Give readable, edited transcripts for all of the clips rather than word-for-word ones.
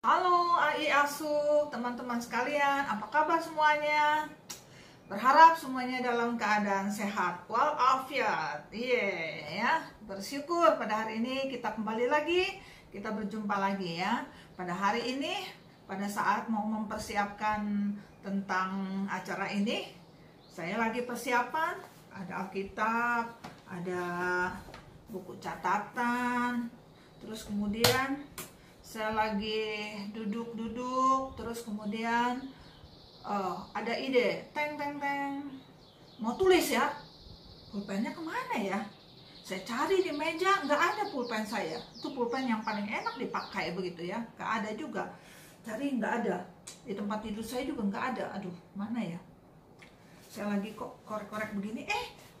Halo AI Asuh, teman-teman sekalian, apa kabar semuanya? Berharap semuanya dalam keadaan sehat walafiat. Ya. Bersyukur pada hari ini kita kembali lagi, kita berjumpa lagi ya. Pada hari ini, pada saat mau mempersiapkan tentang acara ini, saya lagi persiapan, ada Alkitab, ada buku catatan, terus kemudian saya lagi duduk-duduk, terus kemudian ada ide, teng mau tulis ya, pulpennya kemana ya? Saya cari di meja, nggak ada pulpen saya. Itu pulpen yang paling enak dipakai begitu ya, nggak ada juga. Cari nggak ada, di tempat tidur saya juga nggak ada. Aduh, mana ya? Saya lagi kok korek-korek begini,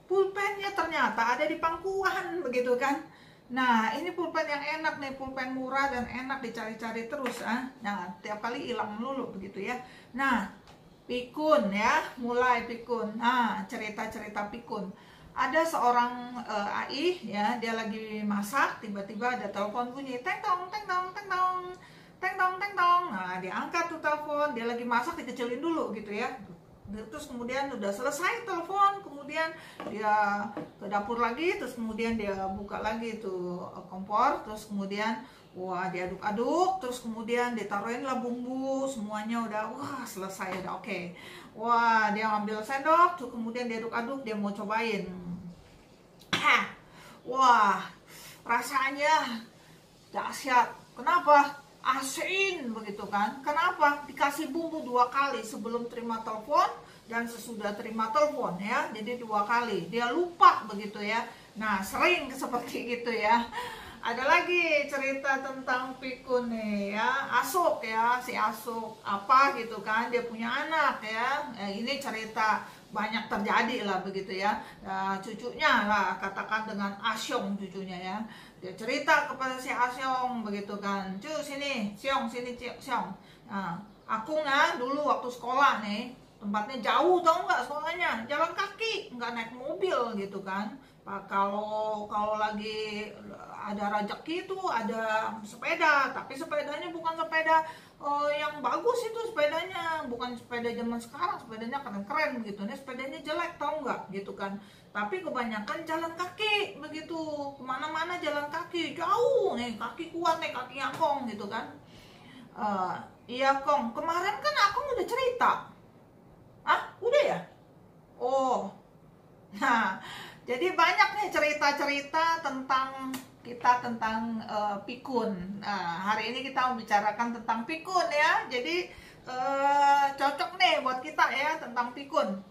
pulpennya ternyata ada di pangkuan begitu kan. Nah, ini pulpen yang enak nih, pulpen murah dan enak dicari-cari terus Nah, tiap kali hilang melulu begitu ya. Nah, pikun ya, mulai pikun. Nah, cerita-cerita pikun. Ada seorang AI ya, dia lagi masak, tiba-tiba ada telepon bunyi, teng tong teng tong teng tong teng tong teng tong. Nah, dia angkat tuh telepon, dia lagi masak dikecilin dulu gitu ya. Terus kemudian udah selesai telepon, kemudian dia ke dapur lagi, terus kemudian dia buka lagi tuh kompor, terus kemudian wah diaduk-aduk, terus kemudian ditaruhin lah bumbu, semuanya udah wah selesai, udah oke. Wah, dia ambil sendok, terus kemudian diaduk-aduk, dia mau cobain. Wah, rasanya dahsyat. Kenapa? Asin begitu kan. Kenapa? Dikasih bumbu 2 kali, sebelum terima telepon dan sesudah terima telepon ya. Jadi 2 kali. Dia lupa begitu ya. Nah, sering seperti gitu ya. Ada lagi cerita tentang pikun nih ya. Asuk ya, si Asuk apa gitu kan, dia punya anak ya. Ini cerita banyak terjadi lah begitu ya. Cucunya lah, katakan dengan Asyong cucunya ya. Dia cerita kepada si Asyong begitu kan, cu sini Syong, sini Syong. Nah, aku dulu waktu sekolah nih, tempatnya jauh tau nggak sekolahnya, jalan kaki, nggak naik mobil gitu kan. Kalau lagi ada rezeki itu ada sepeda, tapi sepedanya bukan sepeda yang bagus, itu sepedanya bukan sepeda zaman sekarang, sepedanya keren-keren begitu. Ini sepedanya jelek tau nggak gitu kan. Tapi kebanyakan jalan kaki begitu, kemana-mana jalan kaki, jauh nih, kaki kuat nih, kaki Kong gitu kan. Iya Kong, kemarin kan aku udah cerita. Udah ya? Oh, nah, jadi banyak nih cerita-cerita tentang kita tentang pikun. Nah, hari ini kita membicarakan tentang pikun ya. Jadi cocok nih buat kita ya tentang pikun.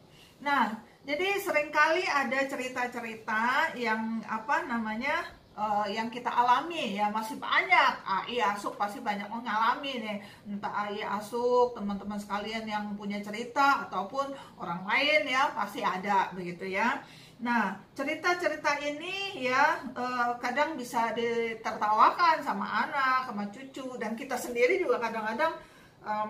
Nah, jadi seringkali ada cerita-cerita yang yang kita alami ya, masih banyak. AI Asuk pasti banyak mengalami nih, entah AI Asuk, teman-teman sekalian yang punya cerita ataupun orang lain ya, pasti ada begitu ya. Nah, cerita-cerita ini ya kadang bisa ditertawakan sama anak, sama cucu, dan kita sendiri juga kadang-kadang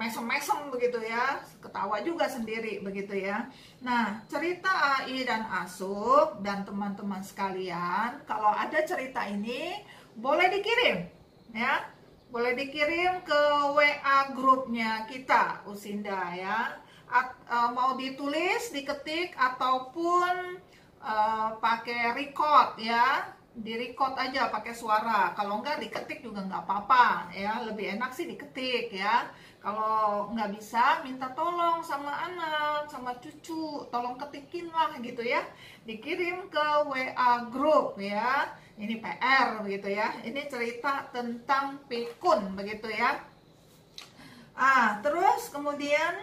mesem-mesem begitu ya, ketawa juga sendiri begitu ya. Nah, cerita AI dan Asuk dan teman-teman sekalian, kalau ada cerita ini boleh dikirim ya, boleh dikirim ke WA grupnya kita Usinda ya. Mau ditulis, diketik ataupun pakai record ya, di record aja pakai suara. Kalau enggak diketik juga nggak apa-apa ya, lebih enak sih diketik ya. Kalau nggak bisa, minta tolong sama anak, sama cucu, tolong ketikin lah gitu ya, dikirim ke WA group ya. Ini PR begitu ya, ini cerita tentang pikun begitu ya. Terus kemudian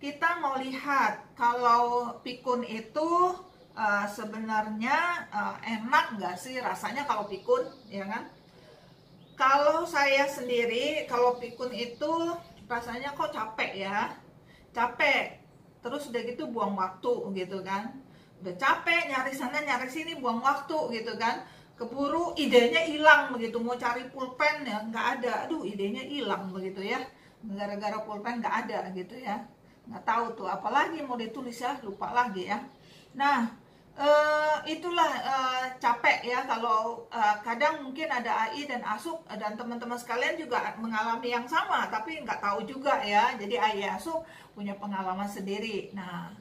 kita mau lihat kalau pikun itu sebenarnya enak nggak sih rasanya kalau pikun ya kan. Kalau saya sendiri, kalau pikun itu rasanya kok capek ya, capek, terus udah gitu buang waktu gitu kan, udah capek nyari sana nyari sini, buang waktu gitu kan, keburu idenya hilang begitu, mau cari pulpen ya nggak ada, aduh idenya hilang begitu ya, gara-gara pulpen nggak ada gitu ya, nggak tahu tuh apalagi mau ditulis ya, lupa lagi ya. Nah, Itulah capek ya kalau kadang mungkin ada AI dan ASUK dan teman-teman sekalian juga mengalami yang sama, tapi nggak tahu juga ya. Jadi AI ASUK punya pengalaman sendiri. Nah,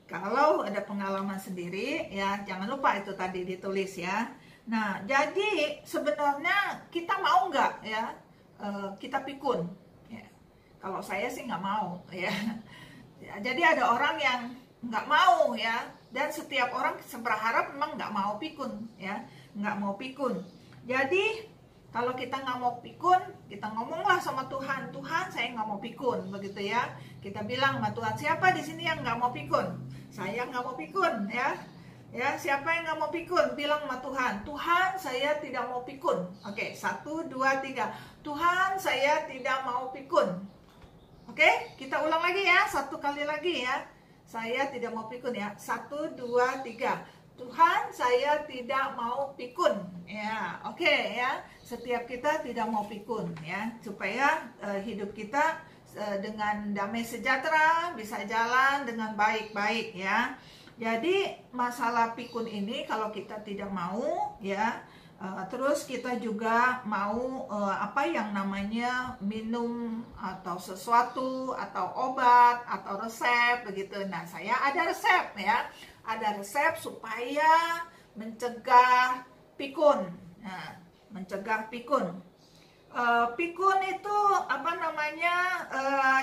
kalau ada pengalaman sendiri ya jangan lupa itu tadi ditulis ya. Nah, jadi sebenarnya kita mau nggak ya kita pikun? Ya. Kalau saya sih nggak mau ya. Jadi ada orang yang nggak mau ya, dan setiap orang berharap memang nggak mau pikun ya, nggak mau pikun. Jadi kalau kita nggak mau pikun, kita ngomonglah sama Tuhan, Tuhan saya nggak mau pikun, begitu ya. Kita bilang sama Tuhan, siapa di sini yang nggak mau pikun? Saya nggak mau pikun ya. Ya, siapa yang nggak mau pikun? Bilang sama Tuhan, Tuhan saya tidak mau pikun. Oke, 1, 2, 3. Tuhan saya tidak mau pikun. Oke, kita ulang lagi ya, satu kali lagi ya. Saya tidak mau pikun ya. 1, 2, 3. Tuhan, saya tidak mau pikun. Ya, oke ya. Setiap kita tidak mau pikun ya, supaya hidup kita dengan damai sejahtera, bisa jalan dengan baik-baik ya. Jadi masalah pikun ini kalau kita tidak mau ya, terus kita juga mau apa yang namanya minum atau sesuatu atau obat atau resep begitu. Nah, saya ada resep ya, ada resep supaya mencegah pikun. Nah, mencegah pikun. Pikun itu apa namanya,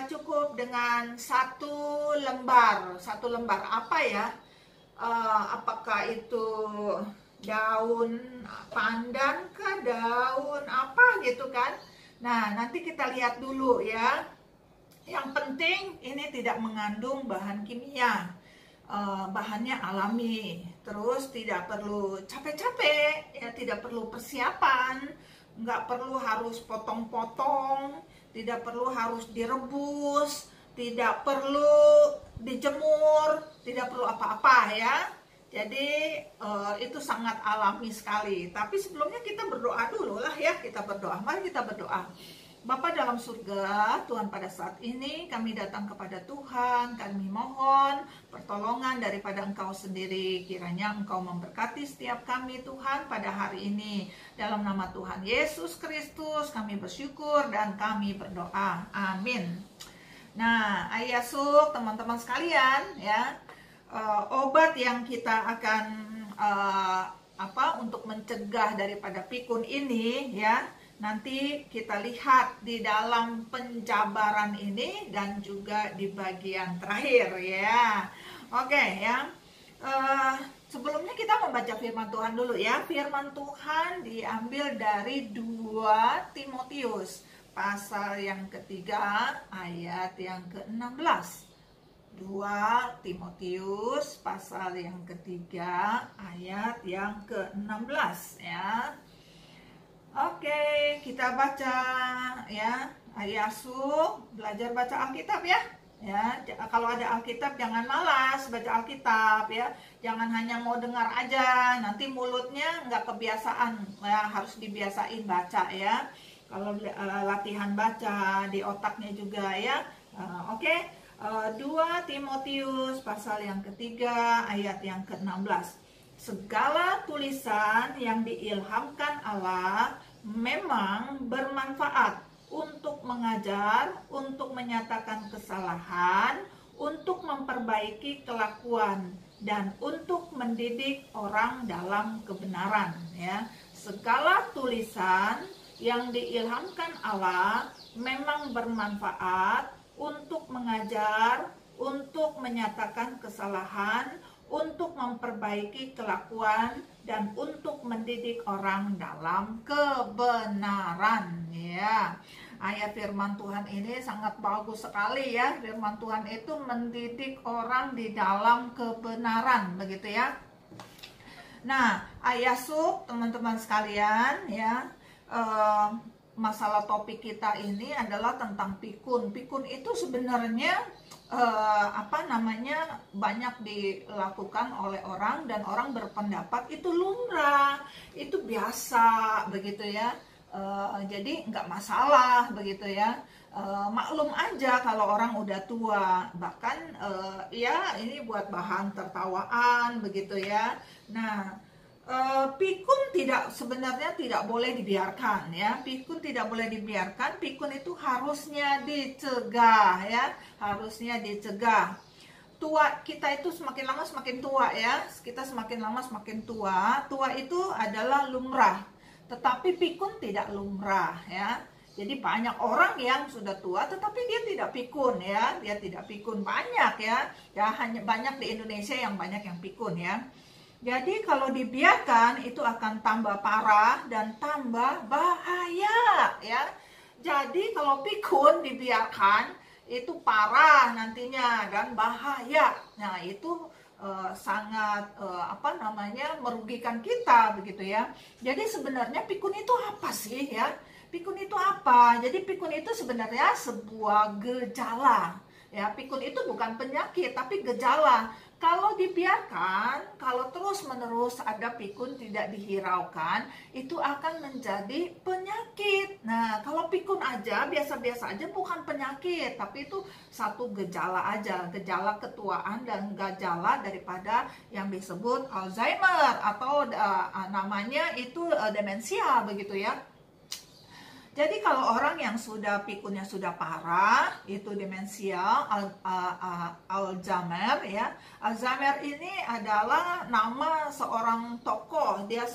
cukup dengan satu lembar apa ya? Apakah itu daun pandan kah, daun apa gitu kan. Nah, nanti kita lihat dulu ya. Yang penting ini tidak mengandung bahan kimia, bahannya alami. Terus tidak perlu capek-capek ya, tidak perlu persiapan, nggak perlu harus potong-potong, tidak perlu harus direbus, tidak perlu dijemur, tidak perlu apa-apa ya. Jadi itu sangat alami sekali. Tapi sebelumnya kita berdoa dulu lah ya. Kita berdoa. Mari kita berdoa. Bapa dalam surga, Tuhan, pada saat ini kami datang kepada Tuhan. Kami mohon pertolongan daripada Engkau sendiri. Kiranya Engkau memberkati setiap kami, Tuhan, pada hari ini. Dalam nama Tuhan Yesus Kristus kami bersyukur dan kami berdoa. Amin. Nah, Ayasuk, teman-teman sekalian ya, obat yang kita akan untuk mencegah daripada pikun ini ya, nanti kita lihat di dalam penjabaran ini dan juga di bagian terakhir ya. Oke ya. Sebelumnya kita membaca firman Tuhan dulu ya. Firman Tuhan diambil dari 2 Timotius pasal yang ketiga ayat yang ke-16. 2 Timotius pasal yang ketiga ayat yang ke-16 ya. Oke, kita baca ya. Ayasuk, belajar baca Alkitab ya. Ya, kalau ada Alkitab jangan malas baca Alkitab ya. Jangan hanya mau dengar aja, nanti mulutnya nggak kebiasaan ya, harus dibiasain baca ya. Kalau latihan baca di otaknya juga ya. Oke. 2 Timotius pasal yang ketiga ayat yang ke-16. Segala tulisan yang diilhamkan Allah memang bermanfaat untuk mengajar, untuk menyatakan kesalahan, untuk memperbaiki kelakuan, dan untuk mendidik orang dalam kebenaran ya. Segala tulisan yang diilhamkan Allah memang bermanfaat untuk mengajar, untuk menyatakan kesalahan, untuk memperbaiki kelakuan, dan untuk mendidik orang dalam kebenaran ya. Ayat firman Tuhan ini sangat bagus sekali ya. Firman Tuhan itu mendidik orang di dalam kebenaran begitu ya. Nah, Ayasuk, teman-teman sekalian ya, masalah topik kita ini adalah tentang pikun. Pikun itu sebenarnya banyak dilakukan oleh orang, dan orang berpendapat itu lumrah, itu biasa begitu ya. Jadi nggak masalah begitu ya. maklum aja kalau orang udah tua, bahkan ya ini buat bahan tertawaan begitu ya. Nah, pikun sebenarnya tidak boleh dibiarkan ya. Pikun tidak boleh dibiarkan. Pikun itu harusnya dicegah ya, harusnya dicegah. Tua kita itu semakin lama semakin tua ya. Kita semakin lama semakin tua. Tua itu adalah lumrah, tetapi pikun tidak lumrah ya. Jadi banyak orang yang sudah tua tetapi dia tidak pikun ya. Dia tidak pikun, banyak ya. Ya hanya banyak di Indonesia yang banyak yang pikun ya. Jadi kalau dibiarkan itu akan tambah parah dan tambah bahaya ya. Jadi kalau pikun dibiarkan itu parah nantinya dan bahaya. Nah itu sangat merugikan kita begitu ya. Jadi sebenarnya pikun itu apa sih ya? Pikun itu apa? Jadi pikun itu sebenarnya sebuah gejala. Ya, pikun itu bukan penyakit tapi gejala. Kalau dibiarkan, kalau terus-menerus ada pikun tidak dihiraukan, itu akan menjadi penyakit. Nah, kalau pikun aja, biasa-biasa aja bukan penyakit, tapi itu satu gejala aja, gejala ketuaan dan gejala daripada yang disebut Alzheimer atau namanya itu demensia begitu ya. Jadi kalau orang yang sudah pikunnya sudah parah, itu demensia, Alzheimer ya. Alzheimer ini adalah nama seorang tokoh. Dia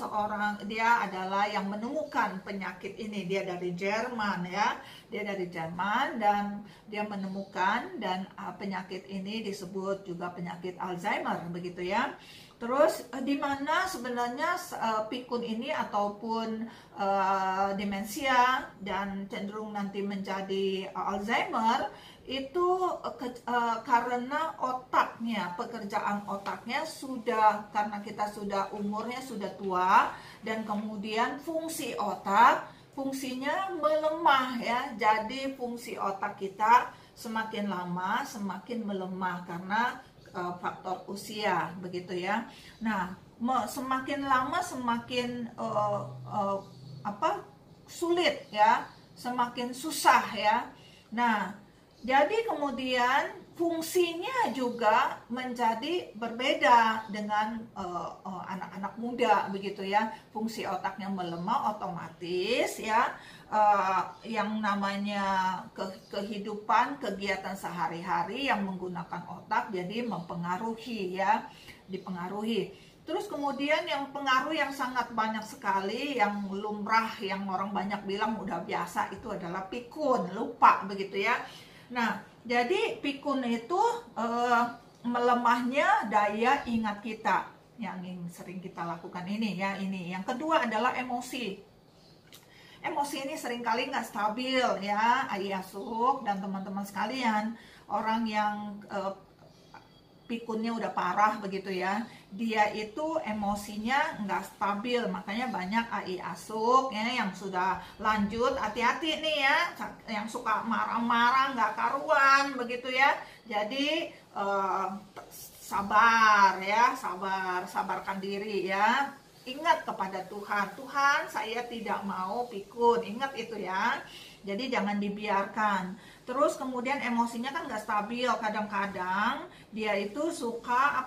adalah yang menemukan penyakit ini. Dia dari Jerman ya. Dia dari Jerman dan dia menemukan dan penyakit ini disebut juga penyakit Alzheimer begitu ya. Terus di mana sebenarnya pikun ini ataupun demensia dan cenderung nanti menjadi Alzheimer itu karena otaknya, pekerjaan otaknya sudah, karena kita sudah umurnya sudah tua dan kemudian fungsi otak fungsinya melemah ya. Jadi fungsi otak kita semakin lama semakin melemah karena faktor usia begitu ya. Nah, semakin lama semakin sulit ya, semakin susah ya. Nah, jadi kemudian fungsinya juga menjadi berbeda dengan anak-anak muda begitu ya. Fungsi otaknya melemah otomatis ya. Yang namanya kehidupan, kegiatan sehari-hari yang menggunakan otak jadi mempengaruhi ya, dipengaruhi. Terus kemudian yang pengaruh yang sangat banyak sekali, yang lumrah, yang orang banyak bilang udah biasa, itu adalah pikun, lupa begitu ya. Nah, jadi pikun itu melemahnya daya ingat kita, yang sering kita lakukan ini ya. Ini yang kedua adalah emosi. Emosi ini seringkali nggak stabil ya, Ayasuk dan teman-teman sekalian. Orang yang pikunnya udah parah begitu ya, dia itu emosinya nggak stabil. Makanya banyak Ayasuk ya yang sudah lanjut, hati-hati nih ya, yang suka marah-marah nggak karuan begitu ya. Jadi sabar ya, sabarkan diri ya. Ingat kepada Tuhan, Tuhan saya tidak mau pikun, ingat itu ya. Jadi jangan dibiarkan. Terus kemudian emosinya kan nggak stabil, kadang-kadang dia itu suka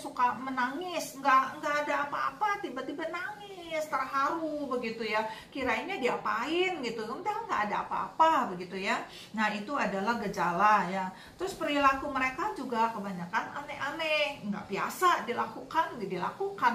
suka menangis, nggak ada apa-apa tiba-tiba nangis terharu begitu ya, kirainnya diapain gitu, udah nggak ada apa-apa begitu ya. Nah itu adalah gejala ya. Terus perilaku mereka juga kebanyakan aneh-aneh, nggak biasa dilakukan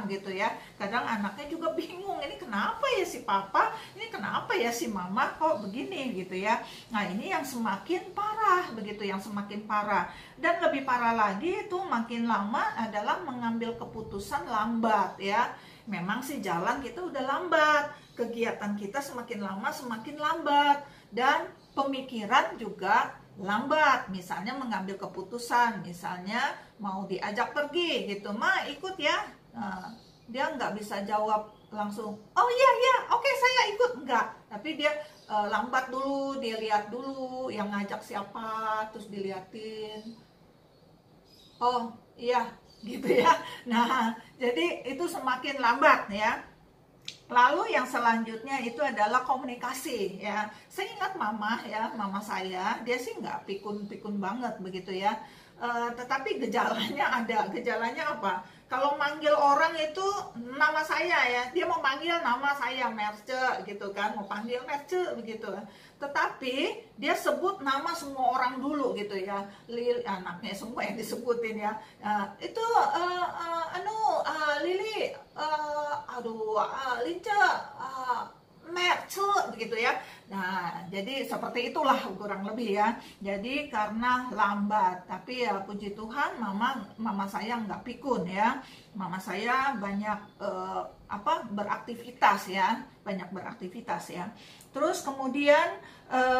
gitu ya. Kadang anaknya juga bingung, ini kenapa ya si papa, ini kenapa ya si mama kok begini gitu ya. Nah ini yang semakin parah begitu, yang semakin parah. Dan lebih parah lagi itu makin lama adalah mengambil keputusan lambat ya. Memang sih jalan kita udah lambat, kegiatan kita semakin lama semakin lambat, dan pemikiran juga lambat. Misalnya mengambil keputusan, misalnya mau diajak pergi gitu, Ma ikut ya. Nah, dia nggak bisa jawab langsung, oh iya oke saya ikut, enggak. Tapi dia lambat dulu, dia lihat dulu yang ngajak siapa, terus diliatin, oh iya gitu ya. Nah jadi itu semakin lambat ya. Lalu yang selanjutnya itu adalah komunikasi ya. Saya ingat mama ya, mama saya, dia sih nggak pikun-pikun banget begitu ya. Tetapi gejalanya ada. Gejalanya apa? Kalau manggil orang itu nama saya ya, dia mau manggil nama saya Merce gitu kan, mau panggil Merce begitu. Tetapi dia sebut nama semua orang dulu gitu ya, anaknya semua yang disebutin ya. Itu Lili, Linca, Merce begitu ya. Nah, jadi seperti itulah kurang lebih ya. Jadi karena lambat, tapi ya puji Tuhan mama saya nggak pikun ya. Mama saya banyak beraktivitas ya, banyak beraktivitas ya. Terus kemudian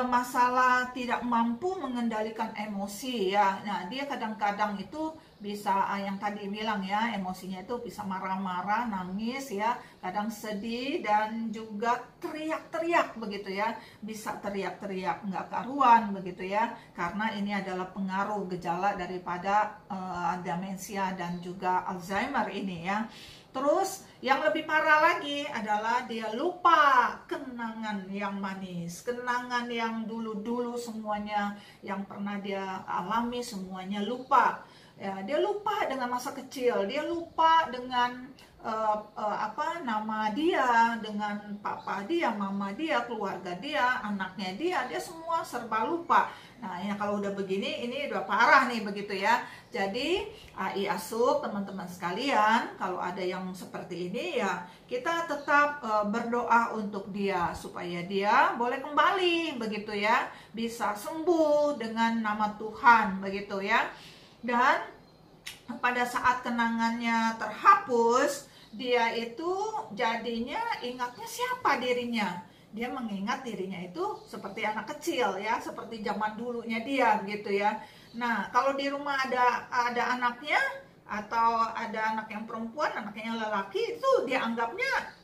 masalah tidak mampu mengendalikan emosi ya. Nah, dia kadang-kadang itu bisa yang tadi bilang ya, emosinya itu bisa marah-marah, nangis ya, kadang sedih dan juga teriak-teriak begitu ya, bisa teriak-teriak nggak karuan begitu ya, karena ini adalah pengaruh gejala daripada demensia dan juga Alzheimer ini ya. Terus yang lebih parah lagi adalah dia lupa kenangan yang manis, kenangan yang dulu-dulu semuanya yang pernah dia alami semuanya lupa. Ya, dia lupa dengan masa kecil, dia lupa dengan nama dia, dengan papa dia, mama dia, keluarga dia, anaknya dia semua serba lupa. Nah, ya kalau udah begini, ini udah parah nih begitu ya. Jadi, AI asup teman-teman sekalian, kalau ada yang seperti ini ya, kita tetap berdoa untuk dia supaya dia boleh kembali begitu ya, bisa sembuh dengan nama Tuhan begitu ya. Dan pada saat kenangannya terhapus, dia itu jadinya ingatnya siapa dirinya. Dia mengingat dirinya itu seperti anak kecil ya, seperti zaman dulunya dia gitu ya. Nah, kalau di rumah ada anaknya atau ada anak yang perempuan, anaknya yang lelaki, itu dia anggapnya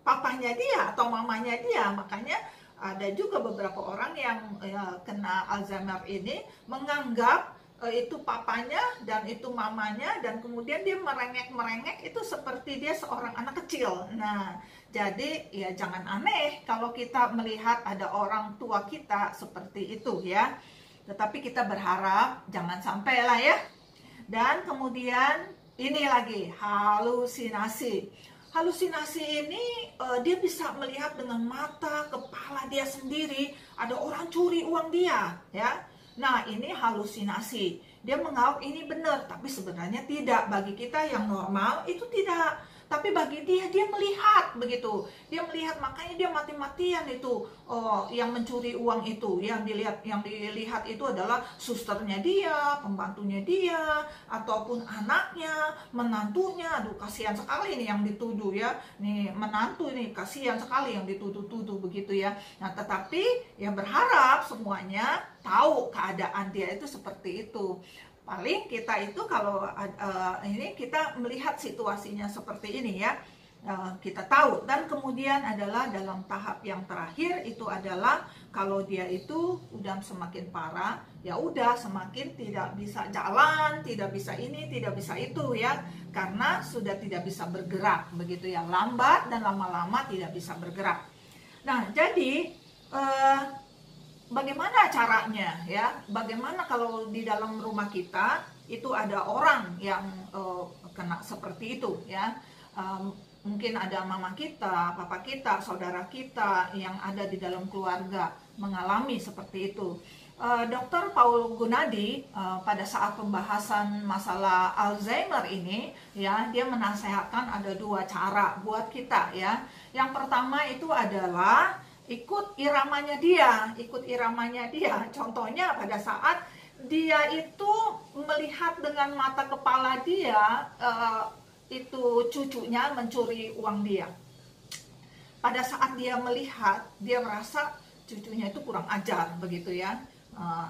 papanya dia atau mamanya dia. Makanya ada juga beberapa orang yang kena Alzheimer ini menganggap itu papanya dan itu mamanya, dan kemudian dia merengek itu seperti dia seorang anak kecil. Nah, jadi ya jangan aneh kalau kita melihat ada orang tua kita seperti itu ya. Tetapi kita berharap jangan sampai lah ya. Dan kemudian ini lagi halusinasi. Halusinasi ini dia bisa melihat dengan mata kepala dia sendiri ada orang curi uang dia ya. Nah, ini halusinasi. Dia menganggap ini benar, tapi sebenarnya tidak. Bagi kita yang normal itu tidak. Tapi bagi dia melihat begitu. Dia melihat, makanya dia mati-matian itu yang mencuri uang itu. Yang dilihat itu adalah susternya dia, pembantunya dia, ataupun anaknya, menantunya. Aduh, kasihan sekali nih yang dituduh ya. Nih menantu nih, kasihan sekali yang dituduh-tuduh begitu ya. Nah, tetapi ya berharap semuanya tahu keadaan dia itu seperti itu. Paling kita itu kalau ini kita melihat situasinya seperti ini ya, kita tahu. Dan kemudian adalah dalam tahap yang terakhir itu adalah kalau dia itu udah semakin parah, ya udah semakin tidak bisa jalan, tidak bisa ini, tidak bisa itu ya, karena sudah tidak bisa bergerak begitu ya, lambat dan lama-lama tidak bisa bergerak. Nah, jadi bagaimana caranya ya? Bagaimana kalau di dalam rumah kita itu ada orang yang kena seperti itu ya? Mungkin ada mama kita, papa kita, saudara kita yang ada di dalam keluarga mengalami seperti itu. Dr. Paul Gunadi pada saat pembahasan masalah Alzheimer ini ya, dia menasehatkan ada dua cara buat kita ya. Yang pertama itu adalah ikut iramanya dia. Contohnya pada saat dia itu melihat dengan mata kepala dia itu cucunya mencuri uang dia. Pada saat dia melihat, dia merasa cucunya itu kurang ajar begitu ya.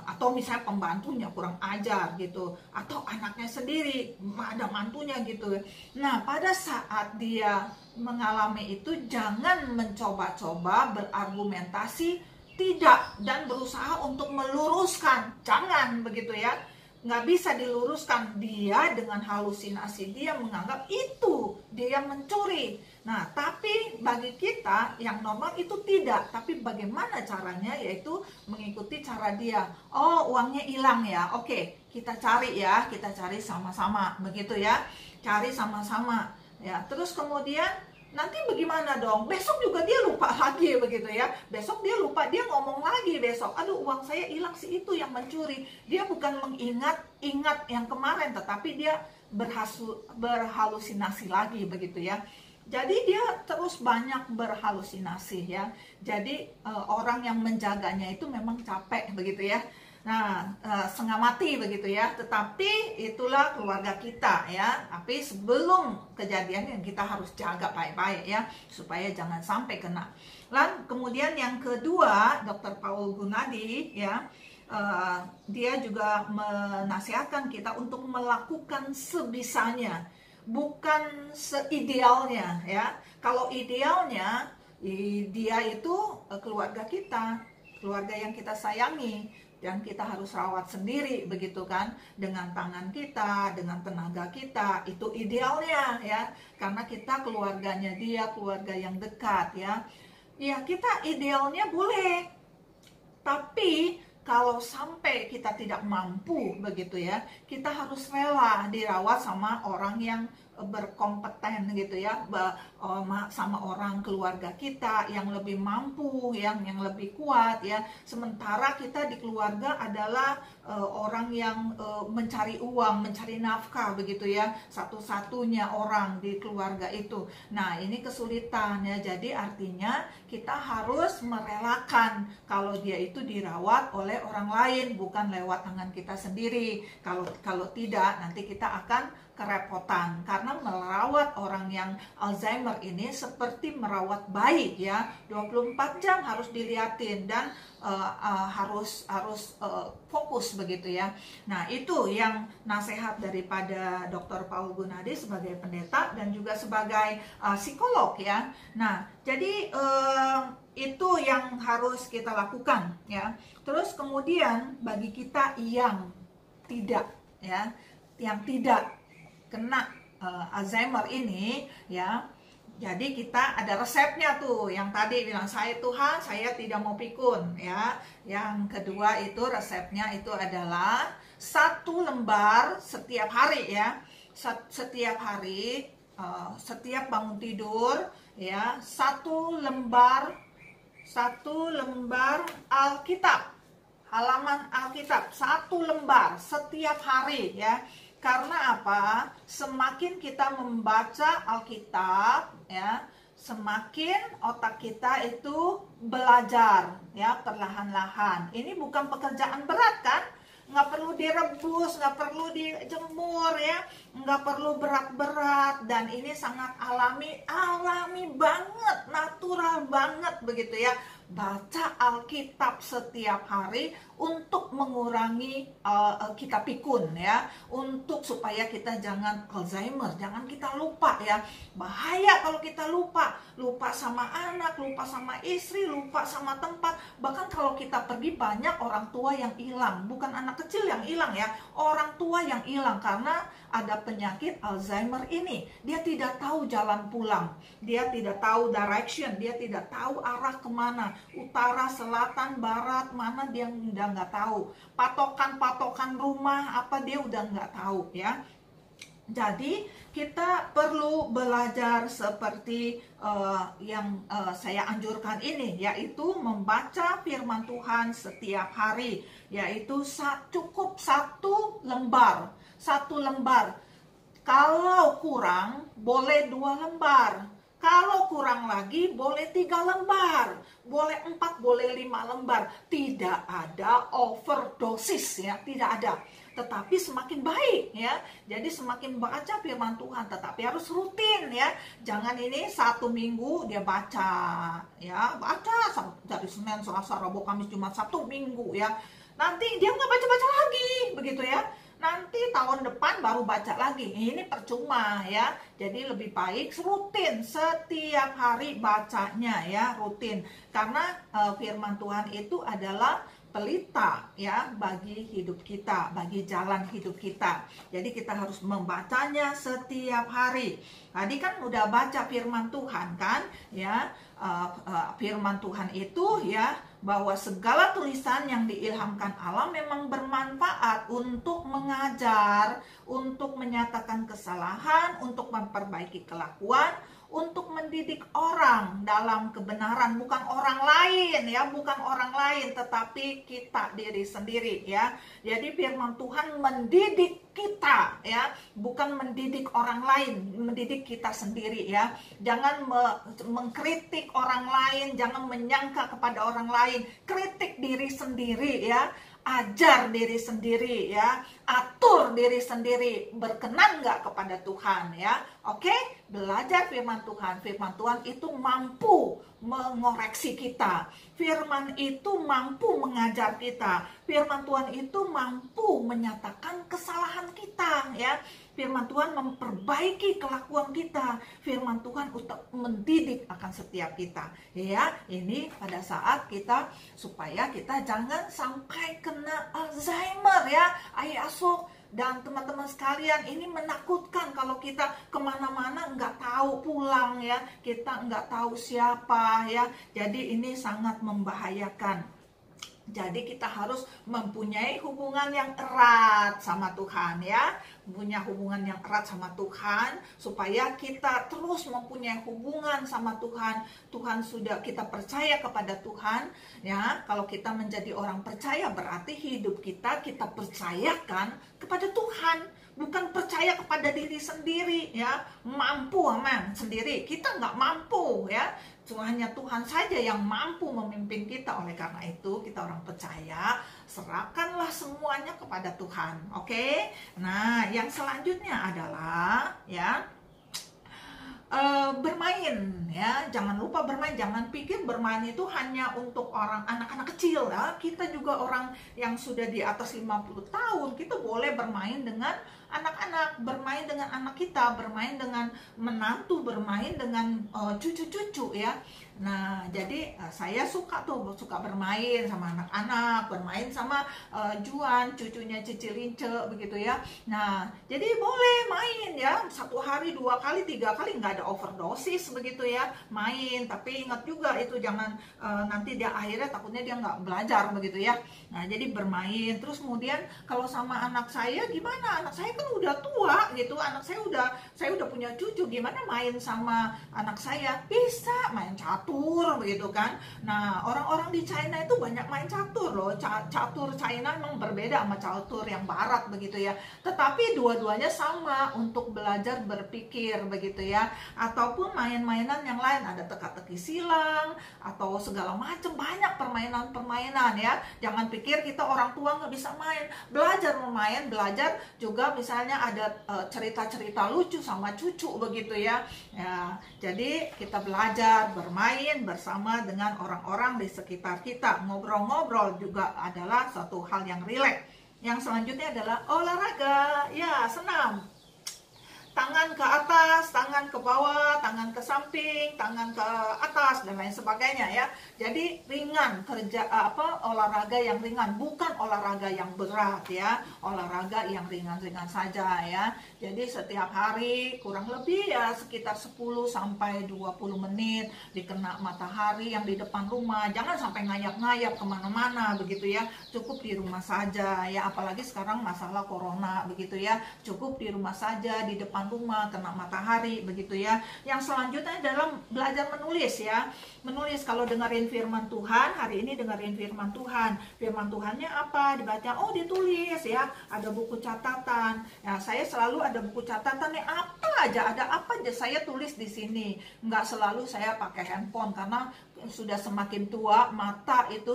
Atau misalnya pembantunya kurang ajar gitu, atau anaknya sendiri ada mantunya gitu. Nah, pada saat dia mengalami itu, jangan mencoba-coba berargumentasi tidak dan berusaha untuk meluruskan, jangan begitu ya. Nggak bisa diluruskan. Dia dengan halusinasi dia menganggap itu dia mencuri. Nah, tapi bagi kita yang normal itu tidak. Tapi bagaimana caranya? Yaitu mengikuti cara dia. Oh, uangnya hilang ya. Oke, kita cari ya. Kita cari sama-sama. Begitu ya. Cari sama-sama. Ya, terus kemudian nanti bagaimana dong? Besok juga dia lupa lagi begitu ya. Besok dia lupa, dia ngomong lagi besok. Aduh, uang saya hilang, si itu yang mencuri. Dia bukan mengingat yang kemarin, tetapi dia berhalusinasi lagi begitu ya. Jadi dia terus banyak berhalusinasi ya. Jadi orang yang menjaganya itu memang capek begitu ya. Nah, setengah mati begitu ya. Tetapi itulah keluarga kita ya. Tapi sebelum kejadian yang kita harus jaga baik-baik ya, supaya jangan sampai kena. Lalu kemudian yang kedua, Dr. Paul Gunadi ya, dia juga menasihatkan kita untuk melakukan sebisanya, bukan seidealnya ya. Kalau idealnya dia itu keluarga kita, keluarga yang kita sayangi, dan kita harus rawat sendiri begitu kan, dengan tangan kita, dengan tenaga kita, itu idealnya ya, karena kita keluarganya dia, keluarga yang dekat ya. Ya, kita idealnya boleh, tapi kalau sampai kita tidak mampu begitu ya, kita harus rela dirawat sama orang yang berkompeten gitu ya, sama orang keluarga kita yang lebih mampu, yang lebih kuat ya. Sementara kita di keluarga adalah orang yang mencari uang, mencari nafkah begitu ya, satu-satunya orang di keluarga itu. Nah, ini kesulitan ya. Jadi artinya kita harus merelakan kalau dia itu dirawat oleh orang lain, bukan lewat tangan kita sendiri. Kalau tidak, nanti kita akan kerepotan, karena merawat orang yang Alzheimer ini seperti merawat bayi ya, 24 jam harus dilihatin dan harus fokus begitu ya. Nah, itu yang nasihat daripada Dr. Paul Gunadi sebagai pendeta dan juga sebagai psikolog ya. Nah, jadi itu yang harus kita lakukan ya. Terus kemudian bagi kita yang tidak ya, yang tidak kena Alzheimer ini ya, jadi kita ada resepnya tuh, yang tadi bilang saya Tuhan, saya tidak mau pikun ya. Yang kedua itu resepnya itu adalah 1 lembar setiap hari ya, setiap hari, setiap bangun tidur ya, 1 lembar Alkitab, halaman Alkitab 1 lembar setiap hari ya. Karena apa? Semakin kita membaca Alkitab ya, semakin otak kita itu belajar ya, perlahan-lahan. Ini bukan pekerjaan berat kan? Nggak perlu direbus, nggak perlu dijemur ya, nggak perlu berat-berat, dan ini sangat alami banget, natural banget begitu ya. Baca Alkitab setiap hari untuk mengurangi kita pikun ya, untuk supaya kita jangan Alzheimer, jangan kita lupa ya. Bahaya kalau kita lupa sama anak, lupa sama istri, lupa sama tempat. Bahkan kalau kita pergi, banyak orang tua yang hilang, bukan anak kecil yang hilang ya, orang tua yang hilang karena ada penyakit Alzheimer ini. Dia tidak tahu jalan pulang, dia tidak tahu direction, dia tidak tahu arah kemana, utara, selatan, barat, mana dia udah nggak tahu. Patokan rumah apa dia udah nggak tahu ya. Jadi kita perlu belajar seperti yang saya anjurkan ini, yaitu membaca firman Tuhan setiap hari, yaitu cukup 1 lembar. 1 lembar. Kalau kurang boleh 2 lembar. Kalau kurang lagi boleh 3 lembar, boleh 4, boleh 5 lembar. Tidak ada overdosis ya, tidak ada. Tetapi semakin baik ya. Jadi semakin baca firman Tuhan, tetapi harus rutin ya. Jangan ini 1 minggu dia baca ya, baca dari Senin, Selasa, Rabu, Kamis, Jumat, Sabtu, Minggu ya. Nanti dia nggak baca-baca lagi begitu ya. Nanti tahun depan baru baca lagi. Ini percuma ya. Jadi lebih baik rutin, setiap hari bacanya ya, rutin. Karena firman Tuhan itu adalah pelita ya bagi hidup kita, bagi jalan hidup kita. Jadi kita harus membacanya setiap hari. Tadi kan udah baca firman Tuhan kan ya, firman Tuhan itu ya bahwa segala tulisan yang diilhamkan Allah memang bermanfaat untuk mengajar, untuk menyatakan kesalahan, untuk memperbaiki kelakuan, untuk mendidik orang dalam kebenaran. Bukan orang lain ya, bukan orang lain, tetapi kita diri sendiri ya. Jadi firman Tuhan mendidik kita ya, bukan mendidik orang lain, mendidik kita sendiri ya. Jangan mengkritik orang lain, jangan menyangka kepada orang lain, kritik diri sendiri ya. Ajar diri sendiri ya, atur diri sendiri, berkenan nggak kepada Tuhan ya. Oke, belajar firman Tuhan. Firman Tuhan itu mampu mengoreksi kita, firman itu mampu mengajar kita, firman Tuhan itu mampu menyatakan kesalahan kita ya. Firman Tuhan memperbaiki kelakuan kita, firman Tuhan untuk mendidik akan setiap kita ya. Ini pada saat kita, supaya kita jangan sampai kena Alzheimer ya, Ayah Asok dan teman-teman sekalian. Ini menakutkan kalau kita kemana-mana nggak tahu pulang ya, kita nggak tahu siapa ya. Jadi ini sangat membahayakan. Jadi kita harus mempunyai hubungan yang erat sama Tuhan ya, punya hubungan yang erat sama Tuhan, supaya kita terus mempunyai hubungan sama Tuhan. Tuhan sudah, kita percaya kepada Tuhan ya. Kalau kita menjadi orang percaya, berarti hidup kita percayakan kepada Tuhan, bukan percaya kepada diri sendiri ya. Mampu aman sendiri, kita nggak mampu ya. Cuma hanya Tuhan saja yang mampu memimpin kita. Oleh karena itu kita orang percaya, serahkanlah semuanya kepada Tuhan. Oke? Nah, yang selanjutnya adalah ya bermain ya. Jangan lupa bermain. Jangan pikir bermain itu hanya untuk orang anak-anak kecil ya. Kita juga orang yang sudah di atas 50 tahun, kita boleh bermain dengan anak-anak, bermain dengan anak kita, bermain dengan menantu, bermain dengan cucu-cucu ya. Nah, jadi saya suka bermain sama anak-anak, bermain sama Juan, cucunya Cici Lince begitu ya. Nah, jadi boleh main ya, 1 hari, 2 kali, 3 kali, nggak ada overdosis begitu ya, main. Tapi ingat juga itu jangan nanti dia akhirnya takutnya dia nggak belajar begitu ya. Nah, jadi bermain. Terus kemudian kalau sama anak saya gimana? Anak saya kan udah tua gitu, saya udah punya cucu, gimana main sama anak saya? Bisa main catur begitu kan. Nah, orang-orang di China itu banyak main catur loh. Catur China memang berbeda sama catur yang barat begitu ya. Tetapi dua-duanya sama untuk belajar berpikir begitu ya. Ataupun main-mainan yang lain, ada teka-teki silang atau segala macam, banyak permainan-permainan ya. Jangan pikir kita orang tua nggak bisa main. Belajar memain, belajar juga misalnya ada cerita-cerita lucu sama cucu begitu ya. Ya, jadi kita belajar bermain bersama dengan orang-orang di sekitar kita. Ngobrol-ngobrol juga adalah suatu hal yang rileks. Yang selanjutnya adalah olahraga, ya, senam. Tangan ke atas, tangan ke bawah, tangan ke samping, tangan ke atas dan lain sebagainya ya. Jadi ringan, olahraga yang ringan, bukan olahraga yang berat ya. Olahraga yang ringan-ringan saja ya. Jadi setiap hari kurang lebih ya sekitar 10 sampai 20 menit dikena matahari yang di depan rumah. Jangan sampai ngayap-ngayap kemana-mana begitu ya. Cukup di rumah saja ya. Apalagi sekarang masalah corona begitu ya. Cukup di rumah saja, di depan rumah, kena matahari begitu ya. Yang selanjutnya adalah belajar menulis ya. Menulis, kalau dengerin firman Tuhan, hari ini dengerin firman Tuhan. Firman Tuhannya apa? Dibaca, oh ditulis ya. Ada buku catatan. Ya, saya selalu ada buku catatan nih, ada apa aja saya tulis di sini. Nggak selalu saya pakai handphone karena sudah semakin tua, mata itu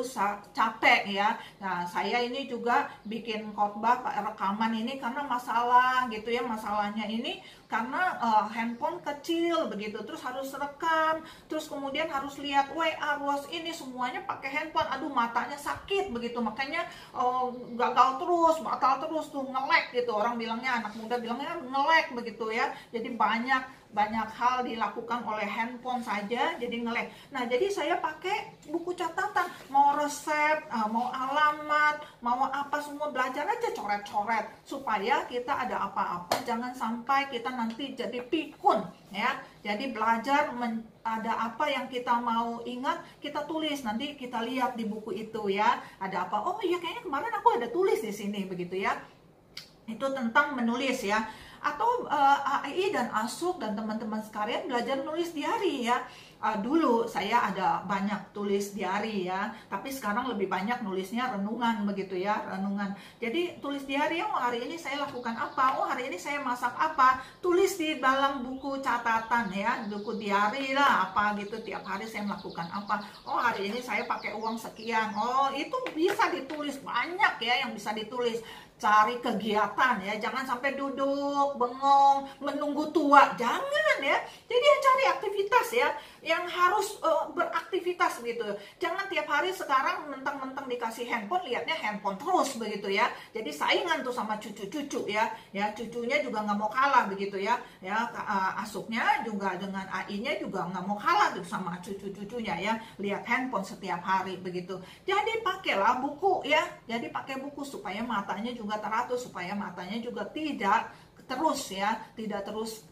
capek ya. Nah, saya ini juga bikin khotbah rekaman ini karena masalah gitu ya. Masalahnya ini karena handphone kecil begitu, terus harus rekam, terus kemudian harus lihat WA, ruas ini semuanya pakai handphone. Aduh, matanya sakit begitu, makanya batal terus tuh, nge-lag gitu. Orang bilangnya, anak muda bilangnya nge-lag begitu ya. Jadi banyak banyak hal dilakukan oleh handphone saja, jadi nge-lag. Nah, jadi saya pakai buku catatan, mau resep, mau alamat, mau apa, semua belajar aja coret-coret, supaya kita ada apa-apa jangan sampai kita nanti jadi pikun ya. Jadi belajar ada apa yang kita mau ingat, kita tulis, nanti kita lihat di buku itu ya, ada apa, oh iya kayaknya kemarin aku ada tulis di sini, begitu ya. Itu tentang menulis ya. Atau AI dan Asuk dan teman-teman sekalian belajar nulis diary ya. Dulu saya ada banyak tulis diary ya, tapi sekarang lebih banyak nulisnya renungan, begitu ya, renungan. Jadi tulis diary, oh hari ini saya lakukan apa, oh hari ini saya masak apa, tulis di dalam buku catatan ya, buku diary lah apa gitu, tiap hari saya melakukan apa, oh hari ini saya pakai uang sekian, oh itu bisa ditulis, banyak ya yang bisa ditulis. Cari kegiatan ya, jangan sampai duduk bengong menunggu tua, jangan ya. Jadi ya cari aktivitas ya, yang harus beraktivitas gitu. Jangan tiap hari sekarang mentang-mentang dikasih handphone, lihatnya handphone terus begitu ya. Jadi saingan tuh sama cucu-cucu ya, cucunya juga nggak mau kalah begitu ya. Asuknya juga dengan AI-nya juga nggak mau kalah tuh sama cucu-cucunya ya. Lihat handphone setiap hari begitu. Jadi pakailah buku ya. Jadi pakai buku supaya matanya juga teratur, supaya matanya juga tidak terus ya, tidak terus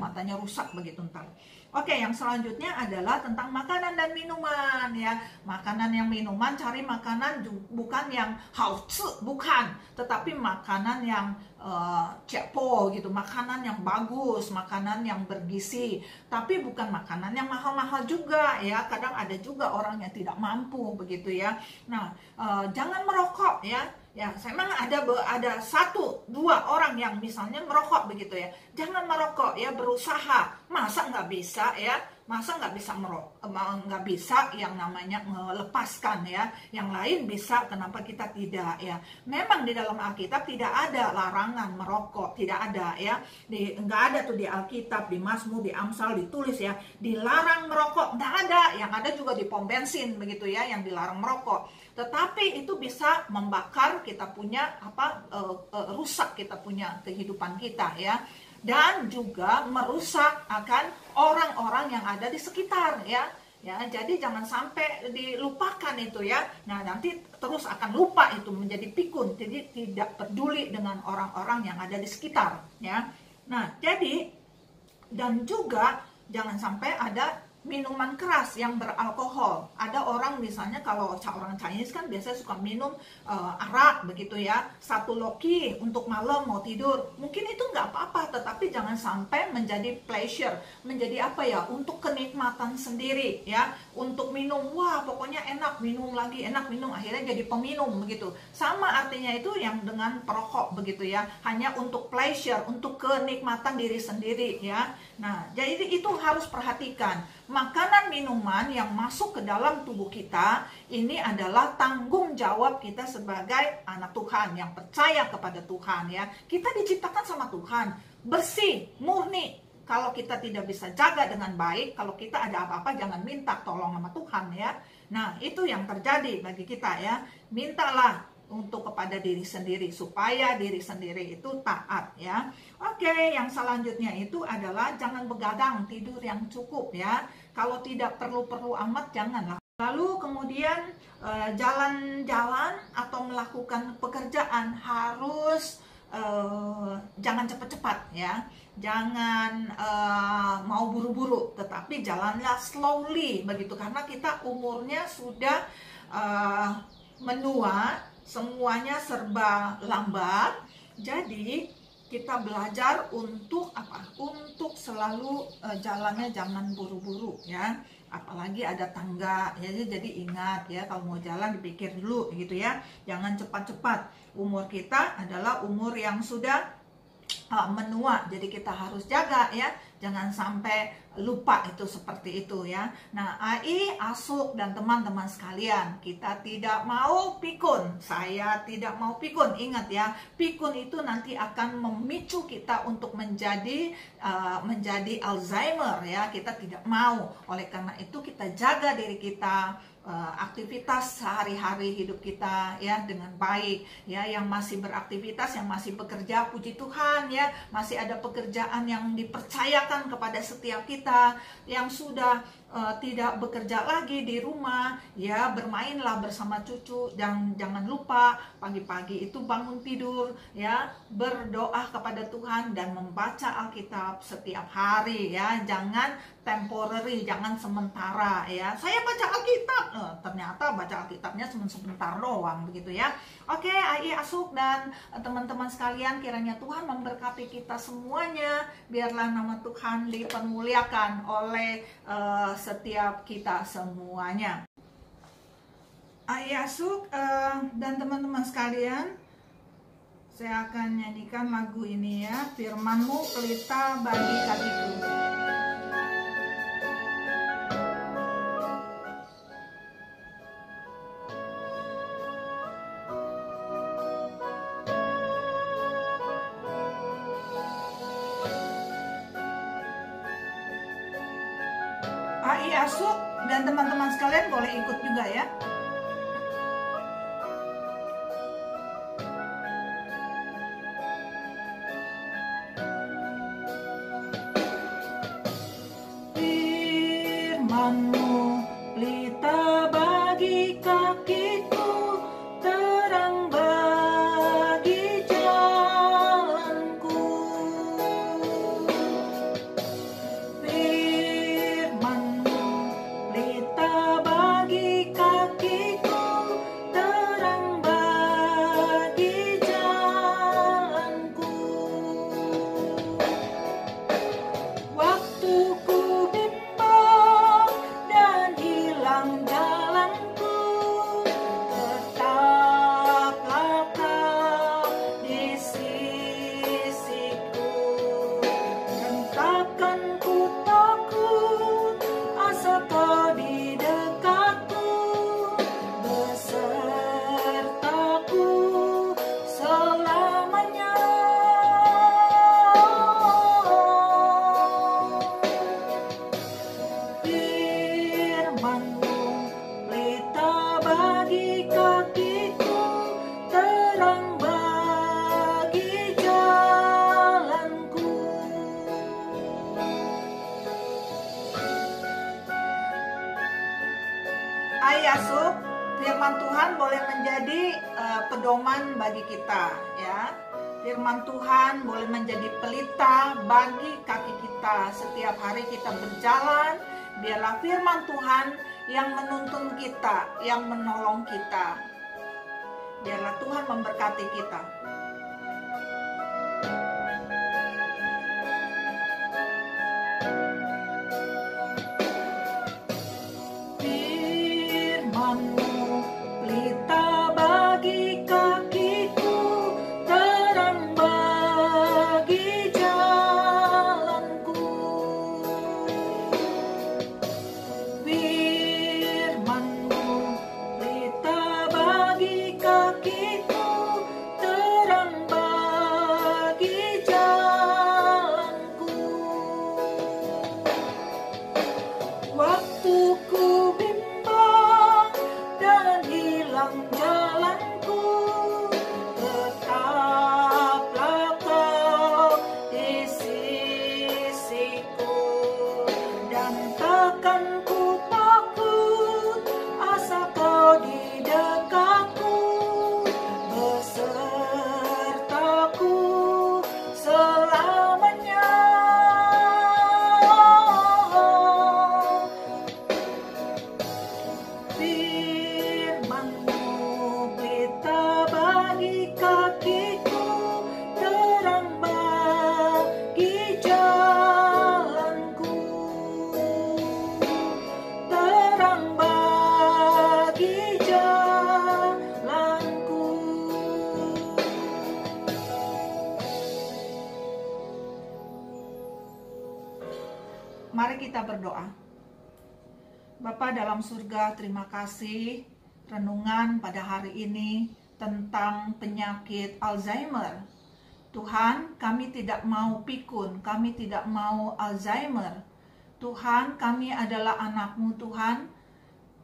matanya rusak begitu ntar. Oke, yang selanjutnya adalah tentang makanan dan minuman ya. Makanan yang minuman, cari makanan bukan yang hautsu, bukan, tetapi makanan yang cepo gitu, makanan yang bagus, makanan yang bergizi, tapi bukan makanan yang mahal-mahal juga ya. Kadang ada juga orang yang tidak mampu begitu ya. Nah, jangan merokok ya. Ya, memang ada 1-2 orang yang misalnya merokok begitu ya. Jangan merokok ya, berusaha. Masa nggak bisa ya? Masa nggak bisa nggak bisa yang namanya melepaskan ya? Yang lain bisa, kenapa kita tidak ya? Memang di dalam Alkitab tidak ada larangan merokok, tidak ada ya. Nggak ada tuh di Alkitab, di Mazmur, di Amsal ditulis ya, dilarang merokok, nggak ada. Yang ada juga di pom bensin begitu ya, yang dilarang merokok. Tetapi itu bisa membakar kita punya rusak kita punya kehidupan kita ya, dan juga merusak akan orang-orang yang ada di sekitar ya. Jadi jangan sampai dilupakan itu ya. Nah, nanti terus akan lupa itu, menjadi pikun, jadi tidak peduli dengan orang-orang yang ada di sekitar ya. Nah, jadi dan juga jangan sampai ada minuman keras yang beralkohol. Ada orang misalnya, kalau orang Chinese kan biasanya suka minum arak begitu ya, 1 loki untuk malam mau tidur. Mungkin itu nggak apa-apa, tetapi jangan sampai menjadi pleasure, menjadi untuk kenikmatan sendiri ya, untuk minum, wah pokoknya enak, minum lagi, enak minum, akhirnya jadi peminum begitu. Sama artinya itu yang dengan perokok begitu ya, hanya untuk pleasure, untuk kenikmatan diri sendiri ya. Nah, jadi itu harus perhatikan. Makanan minuman yang masuk ke dalam tubuh kita ini adalah tanggung jawab kita sebagai anak Tuhan yang percaya kepada Tuhan ya. Kita diciptakan sama Tuhan, bersih, murni. Kalau kita tidak bisa jaga dengan baik, kalau kita ada apa-apa jangan minta tolong sama Tuhan ya. Nah, itu yang terjadi bagi kita ya. Mintalah untuk kepada diri sendiri, supaya diri sendiri itu taat ya. Oke, yang selanjutnya itu adalah jangan begadang, tidur yang cukup ya. Kalau tidak perlu-perlu amat, janganlah. Lalu kemudian jalan-jalan atau melakukan pekerjaan harus jangan cepat-cepat ya. Jangan mau buru-buru, tetapi jalanlah slowly begitu, karena kita umurnya sudah menua, semuanya serba lambat. Jadi kita belajar untuk apa? Untuk selalu jalannya jangan buru-buru ya. Apalagi ada tangga ya. Jadi ingat ya, kalau mau jalan dipikir dulu gitu ya. Jangan cepat-cepat. Umur kita adalah umur yang sudah menua, jadi kita harus jaga ya, jangan sampai lupa itu seperti itu ya. Nah, AI, Asuk dan teman-teman sekalian, kita tidak mau pikun. Saya tidak mau pikun. Ingat ya, pikun itu nanti akan memicu kita untuk menjadi Alzheimer ya. Kita tidak mau. Oleh karena itu kita jaga diri kita, aktivitas sehari-hari hidup kita ya dengan baik ya, yang masih beraktivitas, yang masih bekerja, puji Tuhan ya, masih ada pekerjaan yang dipercayakan kepada setiap kita, yang sudah tidak bekerja lagi di rumah ya, bermainlah bersama cucu, dan jangan lupa pagi-pagi itu bangun tidur ya, berdoa kepada Tuhan dan membaca Alkitab setiap hari ya, jangan temporary, jangan sementara ya. Saya baca Alkitab, ternyata baca Alkitabnya cuma sebentar doang begitu ya. Oke, Ai Asuk dan teman-teman sekalian, kiranya Tuhan memberkati kita semuanya, biarlah nama Tuhan dipermuliakan oleh setiap kita semuanya. Ai Asuk dan teman-teman sekalian, saya akan nyanyikan lagu ini ya, Firman-Mu pelita bagi kakiku. Ai Asuk dan teman-teman sekalian boleh ikut juga ya. Firman-Mu pelita bagi kakiku, terang bagi jalanku. Firman-Mu pelita bagi kakiku, terang bagi jalanku. Waktu ku bimbang dan hilang jalanku, tetaplah Kau di sisiku. Dan takkan ku takut, asal Kau di dekatku, besertaku selamanya. Firman-Mu pelita bagi kakiku, terang bagi jalanku. Ai Asuk, firman Tuhan boleh menjadi pedoman bagi kita ya. Firman Tuhan boleh menjadi pelita bagi kaki kita setiap hari kita berjalan. Biarlah firman Tuhan yang menuntun kita, yang menolong kita. Biarlah Tuhan memberkati kita. Firman-Mu pelita bagi kakiku, terang bagi jalanku. Firman-Mu pelita bagi kakiku, terang bagi jalanku. Waktu ku bimbang dan hilang jalanku, tetaplah Kau di sisiku. Dan takkan ku takut, asal Kau di dekatku, besertaku selamanya. Firman-Mu pelita bagi kakiku, terang bagi jalanku. Terang bagi jalanku. Mari kita berdoa. Bapa dalam surga, terima kasih renungan pada hari ini tentang penyakit Alzheimer. Tuhan, kami tidak mau pikun, kami tidak mau Alzheimer. Tuhan, kami adalah anak-Mu Tuhan.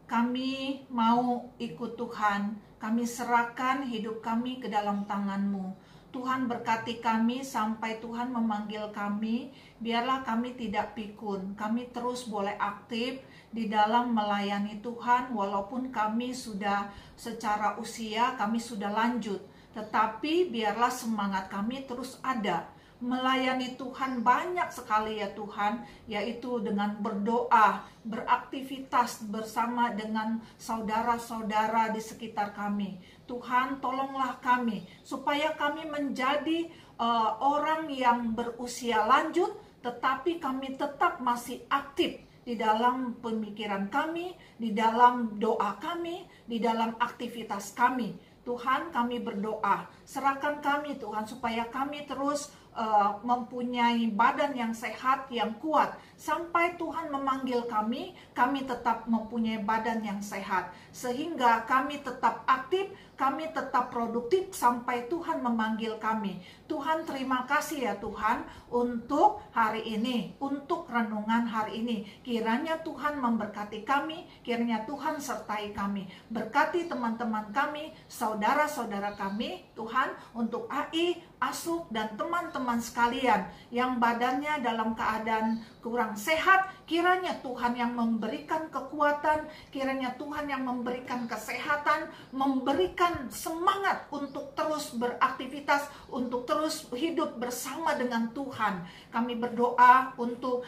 kami mau ikut Tuhan. Kami serahkan hidup kami ke dalam tangan-Mu. Tuhan berkati kami sampai Tuhan memanggil kami. Biarlah kami tidak pikun. Kami terus boleh aktif di dalam melayani Tuhan. Walaupun kami sudah secara usia, kami sudah lanjut. Tetapi biarlah semangat kami terus ada. Melayani Tuhan banyak sekali ya Tuhan, yaitu dengan berdoa, beraktivitas bersama dengan saudara-saudara di sekitar kami. Tuhan tolonglah kami supaya kami menjadi orang yang berusia lanjut, tetapi kami tetap masih aktif di dalam pemikiran kami, di dalam doa kami, di dalam aktivitas kami. Tuhan, kami berdoa, serahkan kami Tuhan supaya kami terus mempunyai badan yang sehat, yang kuat. Sampai Tuhan memanggil kami tetap mempunyai badan yang sehat. Sehingga kami tetap aktif, kami tetap produktif sampai Tuhan memanggil kami. Tuhan, terima kasih ya Tuhan untuk hari ini, untuk renungan hari ini. Kiranya Tuhan memberkati kami, kiranya Tuhan sertai kami. Berkati teman-teman kami, saudara-saudara kami, Tuhan, untuk AI, Asuk, dan teman-teman sekalian yang badannya dalam keadaan kurang sehat, kiranya Tuhan yang memberikan kekuatan, kiranya Tuhan yang memberikan kesehatan, memberikan semangat untuk terus beraktivitas, untuk terus hidup bersama dengan Tuhan. Kami berdoa untuk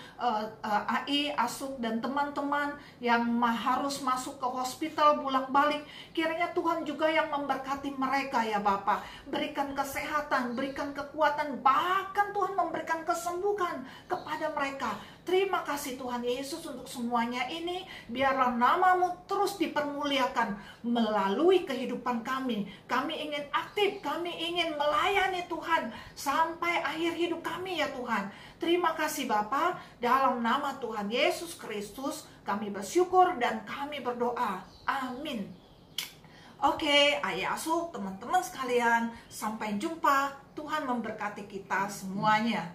AI, Asuk, dan teman-teman yang harus masuk ke hospital bolak-balik. Kiranya Tuhan juga yang memberkati mereka ya Bapa. Berikan kesehatan, berikan kekuatan, bahkan Tuhan memberikan kesembuhan kepada mereka. Terima kasih Tuhan Yesus untuk semuanya ini. Biarlah nama-Mu terus dipermuliakan melalui kehidupan kami. Kami ingin aktif, kami ingin melayani Tuhan sampai akhir hidup kami ya Tuhan. Terima kasih Bapa, dalam nama Tuhan Yesus Kristus kami bersyukur dan kami berdoa. Amin. Oke, Ayah Asuk, teman-teman sekalian, sampai jumpa. Tuhan memberkati kita semuanya.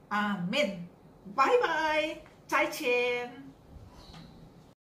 Amin. Bye-bye. 再见。